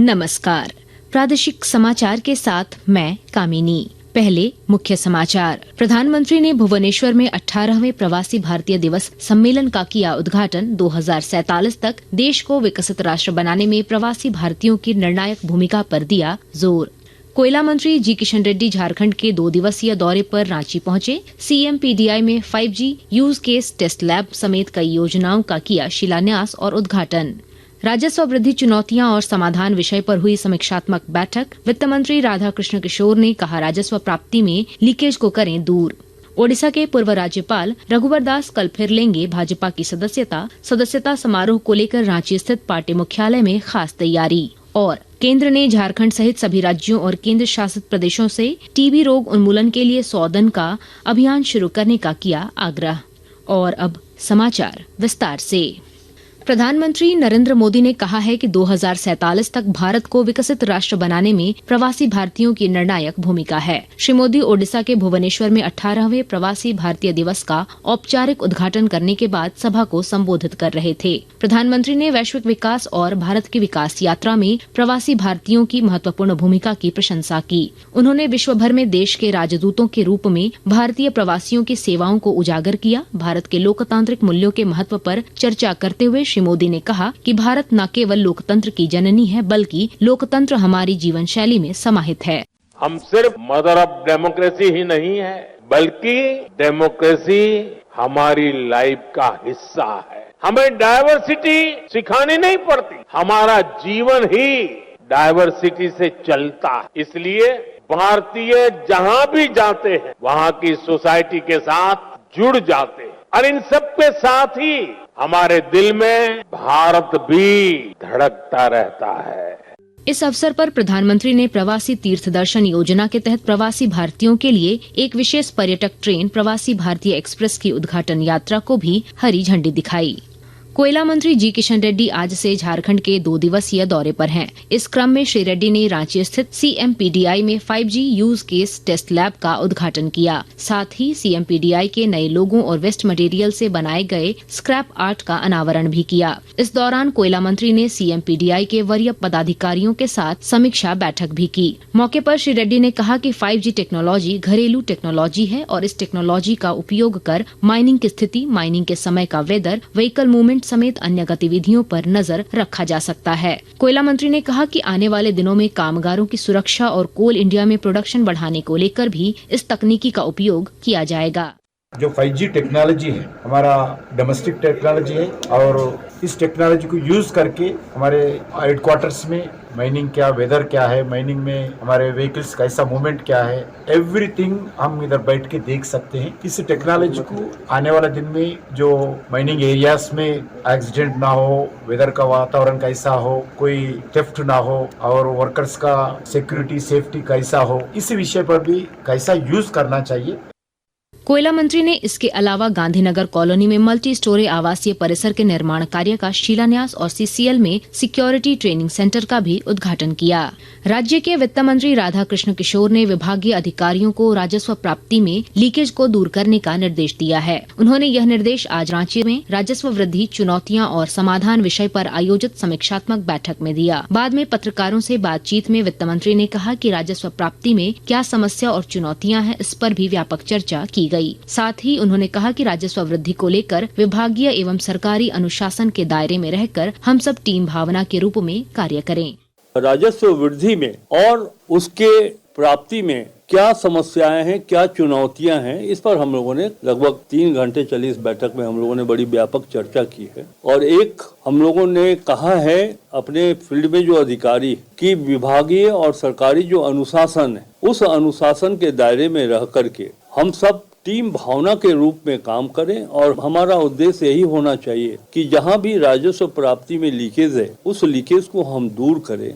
नमस्कार। प्रादेशिक समाचार के साथ मैं कामिनी। पहले मुख्य समाचार। प्रधानमंत्री ने भुवनेश्वर में 18वें प्रवासी भारतीय दिवस सम्मेलन का किया उद्घाटन। 2047 तक देश को विकसित राष्ट्र बनाने में प्रवासी भारतीयों की निर्णायक भूमिका पर दिया जोर। कोयला मंत्री जी किशन रेड्डी झारखंड के 2 दिवसीय दौरे पर रांची पहुंचे। सीएम पीडीआई में 5G use case test lab समेत कई योजनाओं का किया शिलान्यास और उद्घाटन। राजस्व वृद्धि चुनौतियां और समाधान विषय पर हुई समीक्षात्मक बैठक। वित्त मंत्री राधाकृष्ण किशोर ने कहा, राजस्व प्राप्ति में लीकेज को करें दूर। ओडिशा के पूर्व राज्यपाल रघुवर दास कल फिर लेंगे भाजपा की सदस्यता समारोह को लेकर रांची स्थित पार्टी मुख्यालय में खास तैयारी। और केंद्र ने झारखंड सहित सभी राज्यों और केंद्र शासित प्रदेशों से टीबी रोग उन्मूलन के लिए 100 दिन का अभियान शुरू करने का किया आग्रह। और अब समाचार विस्तार से। प्रधानमंत्री नरेंद्र मोदी ने कहा है कि 2047 तक भारत को विकसित राष्ट्र बनाने में प्रवासी भारतीयों की निर्णायक भूमिका है। श्री मोदी ओडिशा के भुवनेश्वर में 18वें प्रवासी भारतीय दिवस का औपचारिक उद्घाटन करने के बाद सभा को संबोधित कर रहे थे। प्रधानमंत्री ने वैश्विक विकास और भारत की विकास यात्रा में प्रवासी भारतीयों की महत्वपूर्ण भूमिका की प्रशंसा की। उन्होंने विश्व भर में देश के राजदूतों के रूप में भारतीय प्रवासियों की सेवाओं को उजागर किया। भारत के लोकतांत्रिक मूल्यों के महत्व पर चर्चा करते हुए श्री मोदी ने कहा कि भारत न केवल लोकतंत्र की जननी है, बल्कि लोकतंत्र हमारी जीवन शैली में समाहित है। हम सिर्फ मदर ऑफ डेमोक्रेसी ही नहीं है, बल्कि डेमोक्रेसी हमारी लाइफ का हिस्सा है। हमें डायवर्सिटी सिखानी नहीं पड़ती, हमारा जीवन ही डायवर्सिटी से चलता है। इसलिए भारतीय जहां भी जाते हैं, वहां की सोसाइटी के साथ जुड़ जाते हैं और इन सब के साथ ही हमारे दिल में भारत भी धड़कता रहता है। इस अवसर पर प्रधानमंत्री ने प्रवासी तीर्थ दर्शन योजना के तहत प्रवासी भारतीयों के लिए एक विशेष पर्यटक ट्रेन प्रवासी भारतीय एक्सप्रेस की उद्घाटन यात्रा को भी हरी झंडी दिखाई। कोयला मंत्री जी किशन रेड्डी आज से झारखंड के 2 दिवसीय दौरे पर हैं। इस क्रम में श्री रेड्डी ने रांची स्थित सीएम पीडीआई में 5G use case test lab का उद्घाटन किया। साथ ही सीएम पीडीआई के नए लोगों और वेस्ट मटेरियल से बनाए गए स्क्रैप आर्ट का अनावरण भी किया। इस दौरान कोयला मंत्री ने सीएम पीडीआई के वरीय पदाधिकारियों के साथ समीक्षा बैठक भी की। मौके पर श्री रेड्डी ने कहा कि 5G टेक्नोलॉजी घरेलू टेक्नोलॉजी है और इस टेक्नोलॉजी का उपयोग कर माइनिंग की स्थिति, माइनिंग के समय का वेदर, व्हीकल मूवमेंट समेत अन्य गतिविधियों पर नजर रखा जा सकता है। कोयला मंत्री ने कहा कि आने वाले दिनों में कामगारों की सुरक्षा और कोल इंडिया में प्रोडक्शन बढ़ाने को लेकर भी इस तकनीकी का उपयोग किया जाएगा। जो 5G टेक्नोलॉजी है, हमारा डोमेस्टिक टेक्नोलॉजी है और इस टेक्नोलॉजी को यूज करके हमारे हेडक्वार्टर्स में माइनिंग क्या, वेदर क्या है, माइनिंग में हमारे व्हीकल्स का ऐसा मूवमेंट क्या है, एवरीथिंग हम इधर बैठ के देख सकते हैं। इस टेक्नोलॉजी को आने वाले दिन में जो माइनिंग एरियाज में एक्सीडेंट ना हो, वेदर का वातावरण कैसा हो, कोई थेफ्ट ना हो और वर्कर्स का सिक्योरिटी सेफ्टी कैसा हो, इस विषय पर भी कैसा यूज करना चाहिए। कोयला मंत्री ने इसके अलावा गांधीनगर कॉलोनी में मल्टी स्टोरी आवासीय परिसर के निर्माण कार्य का शिलान्यास और सीसीएल में सिक्योरिटी ट्रेनिंग सेंटर का भी उद्घाटन किया। राज्य के वित्त मंत्री राधाकृष्ण किशोर ने विभागीय अधिकारियों को राजस्व प्राप्ति में लीकेज को दूर करने का निर्देश दिया है। उन्होंने यह निर्देश आज रांची में राजस्व वृद्धि चुनौतियां और समाधान विषय पर आयोजित समीक्षात्मक बैठक में दिया। बाद में पत्रकारों से बातचीत में वित्त मंत्री ने कहा कि राजस्व प्राप्ति में क्या समस्या और चुनौतियां हैं, इस पर भी व्यापक चर्चा की गई। साथ ही उन्होंने कहा कि राजस्व वृद्धि को लेकर विभागीय एवं सरकारी अनुशासन के दायरे में रहकर हम सब टीम भावना के रूप में कार्य करें। राजस्व वृद्धि में और उसके प्राप्ति में क्या समस्याएं हैं, क्या चुनौतियां हैं, इस पर हम लोगों ने लगभग 3 घंटे चली इस बैठक में हम लोगों ने बड़ी व्यापक चर्चा की है। और एक हम लोगों ने कहा है अपने फील्ड में जो अधिकारी की विभागीय और सरकारी जो अनुशासन है, उस अनुशासन के दायरे में रह करके हम सब टीम भावना के रूप में काम करें और हमारा उद्देश्य यही होना चाहिए कि जहां भी राजस्व प्राप्ति में लीकेज है, उस लीकेज को हम दूर करें।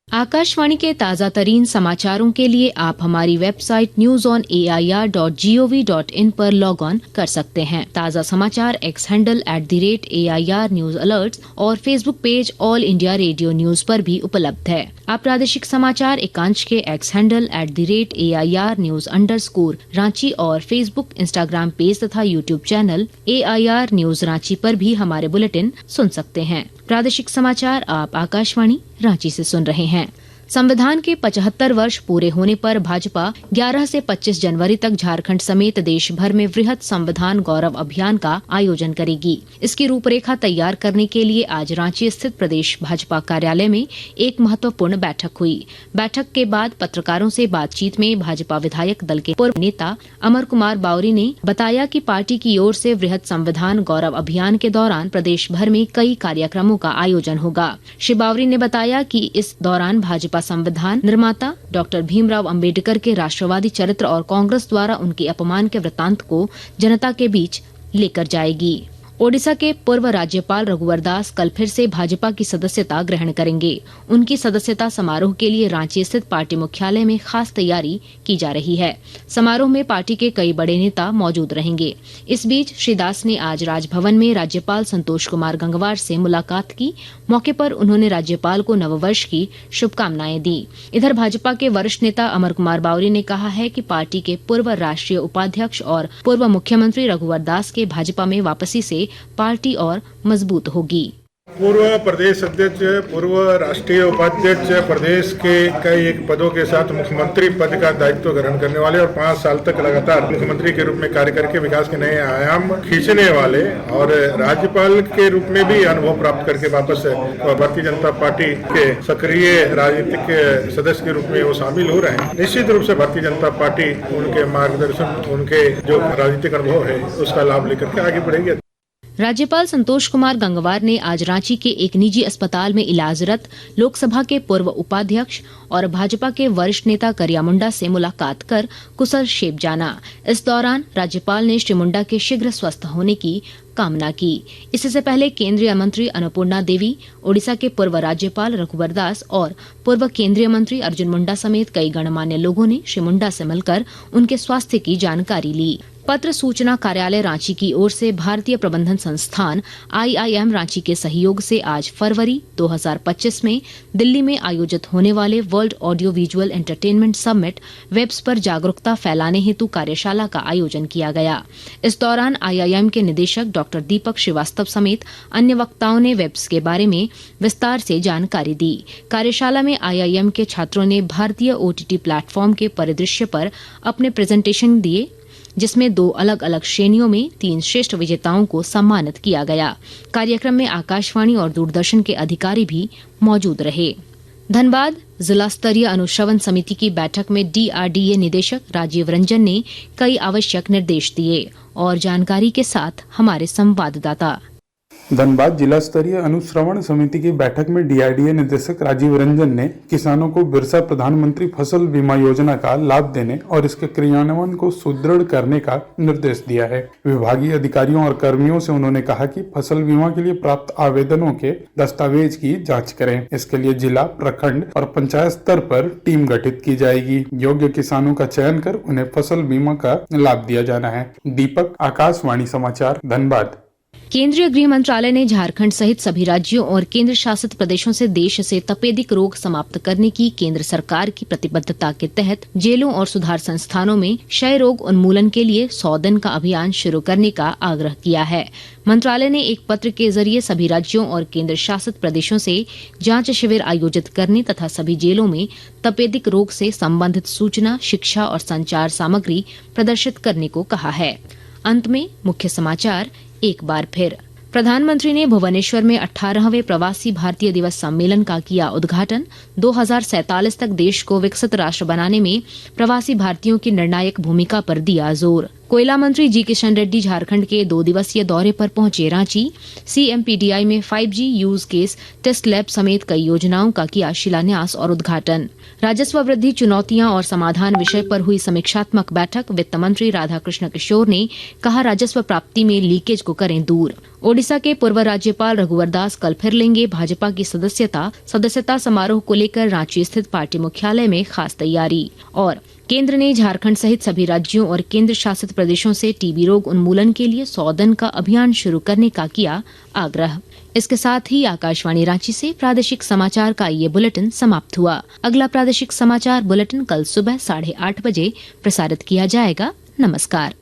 आकाशवाणी के ताज़ा तरीन समाचारों के लिए आप हमारी वेबसाइट newsonair.gov.in पर लॉग ऑन कर सकते हैं। ताज़ा समाचार X handle @AIR news alerts और Facebook page All India Radio news पर भी उपलब्ध है। आप प्रादेशिक समाचार एकांश के X handle @AIR news _ Ranchi और फेसबुक, इंस्टाग्राम पेज तथा YouTube channel AIR news Ranchi पर भी हमारे बुलेटिन सुन सकते हैं। प्रादेशिक समाचार आप आकाशवाणी रांची से सुन रहे हैं। संविधान के 75 वर्ष पूरे होने पर भाजपा 11 से 25 जनवरी तक झारखंड समेत देश भर में वृहद संविधान गौरव अभियान का आयोजन करेगी। इसकी रूपरेखा तैयार करने के लिए आज रांची स्थित प्रदेश भाजपा कार्यालय में एक महत्वपूर्ण बैठक हुई। बैठक के बाद पत्रकारों से बातचीत में भाजपा विधायक दल के पूर्व नेता अमर कुमार बावरी ने बताया कि पार्टी की ओर से वृहद संविधान गौरव अभियान के दौरान प्रदेश भर में कई कार्यक्रमों का आयोजन होगा। श्री बावरी ने बताया कि इस दौरान भाजपा संविधान निर्माता डॉक्टर भीमराव अंबेडकर के राष्ट्रवादी चरित्र और कांग्रेस द्वारा उनके अपमान के वृत्तांत को जनता के बीच लेकर जाएगी। ओडिशा के पूर्व राज्यपाल रघुवर दास कल फिर से भाजपा की सदस्यता ग्रहण करेंगे। उनकी सदस्यता समारोह के लिए रांची स्थित पार्टी मुख्यालय में खास तैयारी की जा रही है। समारोह में पार्टी के कई बड़े नेता मौजूद रहेंगे। इस बीच श्री दास ने आज राजभवन में राज्यपाल संतोष कुमार गंगवार से मुलाकात की। मौके पर उन्होंने राज्यपाल को नववर्ष की शुभकामनाएं दी। इधर भाजपा के वरिष्ठ नेता अमर कुमार बावरी ने कहा है कि पार्टी के पूर्व राष्ट्रीय उपाध्यक्ष और पूर्व मुख्यमंत्री रघुवर दास के भाजपा में वापसी से पार्टी और मजबूत होगी। पूर्व प्रदेश अध्यक्ष, पूर्व राष्ट्रीय उपाध्यक्ष, प्रदेश के कई एक पदों के साथ मुख्यमंत्री पद का दायित्व ग्रहण करने वाले और 5 साल तक लगातार मुख्यमंत्री के रूप में कार्य करके विकास के नए आयाम खींचने वाले और राज्यपाल के रूप में भी अनुभव प्राप्त करके वापस भारतीय जनता पार्टी के सक्रिय राजनीतिक सदस्य के रूप में वो शामिल हो रहे हैं। निश्चित रूप से भारतीय जनता पार्टी उनके मार्गदर्शन, उनके जो राजनीतिक अनुभव है उसका लाभ लेकर के आगे बढ़ेगी। राज्यपाल संतोष कुमार गंगवार ने आज रांची के एक निजी अस्पताल में इलाजरत लोकसभा के पूर्व उपाध्यक्ष और भाजपा के वरिष्ठ नेता करिया मुंडा से मुलाकात कर कुशल क्षेम जाना। इस दौरान राज्यपाल ने श्री मुंडा के शीघ्र स्वस्थ होने की कामना की। इससे पहले केंद्रीय मंत्री अन्नपूर्णा देवी, ओडिशा के पूर्व राज्यपाल रघुवर दास और पूर्व केंद्रीय मंत्री अर्जुन मुंडा समेत कई गणमान्य लोगों ने श्री मुंडा से मिलकर उनके स्वास्थ्य की जानकारी ली। पत्र सूचना कार्यालय रांची की ओर से भारतीय प्रबंधन संस्थान IIM रांची के सहयोग से आज फरवरी 2025 में दिल्ली में आयोजित होने वाले world audio visual entertainment summit waves पर जागरूकता फैलाने हेतु कार्यशाला का आयोजन किया गया। इस दौरान IIM के निदेशक डॉक्टर दीपक श्रीवास्तव समेत अन्य वक्ताओं ने वेब्स के बारे में विस्तार से जानकारी दी। कार्यशाला में IIM के छात्रों ने भारतीय OTT प्लेटफॉर्म के परिदृश्य पर अपने प्रेजेंटेशन दिए, जिसमें 2 अलग अलग श्रेणियों में 3 श्रेष्ठ विजेताओं को सम्मानित किया गया। कार्यक्रम में आकाशवाणी और दूरदर्शन के अधिकारी भी मौजूद रहे। धनबाद जिला स्तरीय अनुश्रवण समिति की बैठक में DRDA निदेशक राजीव रंजन ने कई आवश्यक निर्देश दिए और जानकारी के साथ हमारे संवाददाता। धनबाद जिला स्तरीय अनुश्रवण समिति की बैठक में DRDA निदेशक राजीव रंजन ने किसानों को बिरसा प्रधानमंत्री फसल बीमा योजना का लाभ देने और इसके क्रियान्वयन को सुदृढ़ करने का निर्देश दिया है। विभागीय अधिकारियों और कर्मियों से उन्होंने कहा कि फसल बीमा के लिए प्राप्त आवेदनों के दस्तावेज की जांच करें। इसके लिए जिला, प्रखंड और पंचायत स्तर पर टीम गठित की जाएगी। योग्य किसानों का चयन कर उन्हें फसल बीमा का लाभ दिया जाना है। दीपक, आकाशवाणी समाचार, धनबाद। केंद्रीय गृह मंत्रालय ने झारखंड सहित सभी राज्यों और केंद्र शासित प्रदेशों से देश से तपेदिक रोग समाप्त करने की केंद्र सरकार की प्रतिबद्धता के तहत जेलों और सुधार संस्थानों में क्षय रोग उन्मूलन के लिए 100 दिन का अभियान शुरू करने का आग्रह किया है। मंत्रालय ने एक पत्र के जरिए सभी राज्यों और केंद्र शासित प्रदेशों से जांच शिविर आयोजित करने तथा सभी जेलों में तपेदिक रोग से संबंधित सूचना, शिक्षा और संचार सामग्री प्रदर्शित करने को कहा है। अंत में मुख्य समाचार एक बार फिर। प्रधानमंत्री ने भुवनेश्वर में 18वें प्रवासी भारतीय दिवस सम्मेलन का किया उद्घाटन। 2047 तक देश को विकसित राष्ट्र बनाने में प्रवासी भारतीयों की निर्णायक भूमिका पर दिया जोर। कोयला मंत्री जी किशन रेड्डी झारखंड के 2 दिवसीय दौरे पर पहुंचे रांची। CMPDI में 5G use case test lab समेत कई योजनाओं का किया शिलान्यास और उद्घाटन। राजस्व वृद्धि, चुनौतियां और समाधान विषय पर हुई समीक्षात्मक बैठक। वित्त मंत्री राधाकृष्ण किशोर ने कहा, राजस्व प्राप्ति में लीकेज को करें दूर। ओडिशा के पूर्व राज्यपाल रघुवर दास कल फिर लेंगे भाजपा की सदस्यता समारोह को लेकर रांची स्थित पार्टी मुख्यालय में खास तैयारी। और केंद्र ने झारखंड सहित सभी राज्यों और केंद्र शासित प्रदेशों से टीबी रोग उन्मूलन के लिए 100 दिन का अभियान शुरू करने का किया आग्रह। इसके साथ ही आकाशवाणी रांची से प्रादेशिक समाचार का ये बुलेटिन समाप्त हुआ। अगला प्रादेशिक समाचार बुलेटिन कल सुबह 8:30 बजे प्रसारित किया जाएगा। नमस्कार।